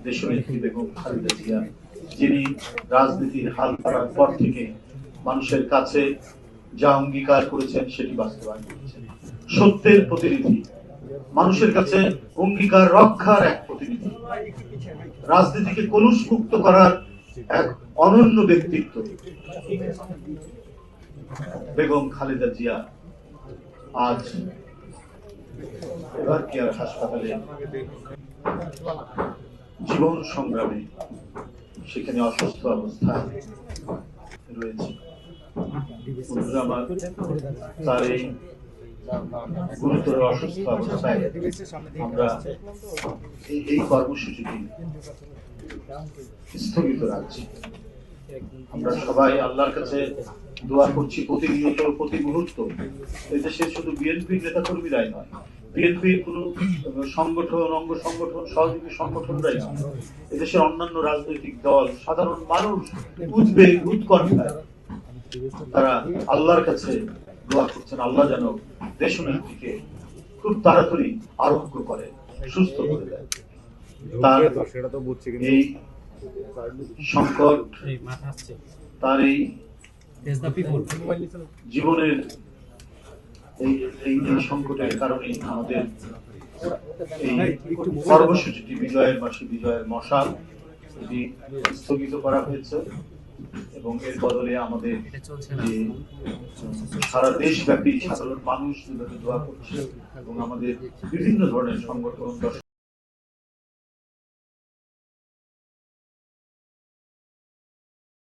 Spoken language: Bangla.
দেশনেত্রী বেগম খালেদা জিয়া, যিনি রাজনীতির হাল ধরার পর থেকে মানুষের কাছে যা অঙ্গীকার করেছেন সেটি বাস্তবায়ন করেছেন। সত্যের প্রতিনিধি, মানুষের কাছে অঙ্গীকার রক্ষার এক প্রতিনিধি, রাজনীতিকে কলুষমুক্ত করার এক অনন্য ব্যক্তিত্ব বেগম খালেদা জিয়া আজ এবার কেয়ার হাসপাতালে জীবন সংগ্রামে সেখানে অসুস্থ অবস্থায় রয়েছে। তার এই গুরুতর অসুস্থ অবস্থায় আমরা এই কর্মসূচিটি স্থগিত রাখছি। আমরা সবাই আল্লাহর কাছে দোয়া করছি প্রতিনিয়ত, প্রতি মুহূর্ত। এদেশের শুধু বিএনপির নেতা কর্মীরাই নয়, বিএনপির কোন সংগঠন, অঙ্গ সংগঠন, সহযোগী সংগঠনরাই নয়, এদেশের অন্যান্য রাজনৈতিক দল, সাধারণ মানুষ উদ্বেগ উৎকণ্ঠায় তারা আল্লাহর কাছে দোয়া করছেন, আল্লাহ যেন দেশনেত্রীকে খুব তাড়াতাড়ি আরোগ্য করে, সুস্থ করে দেয়। তার এই সংকট, তার এই জীবনের এই সংকটের কারণে আমাদের এই কর্মসূচিটি বিজয়ের মাসে বিজয়ের মশাল এটি স্থগিত করা হয়েছে এবং এর বদলে আমাদের যে সারা দেশব্যাপী সাধারণ মানুষ দোয়া করছে এবং আমাদের বিভিন্ন ধরনের সংগঠন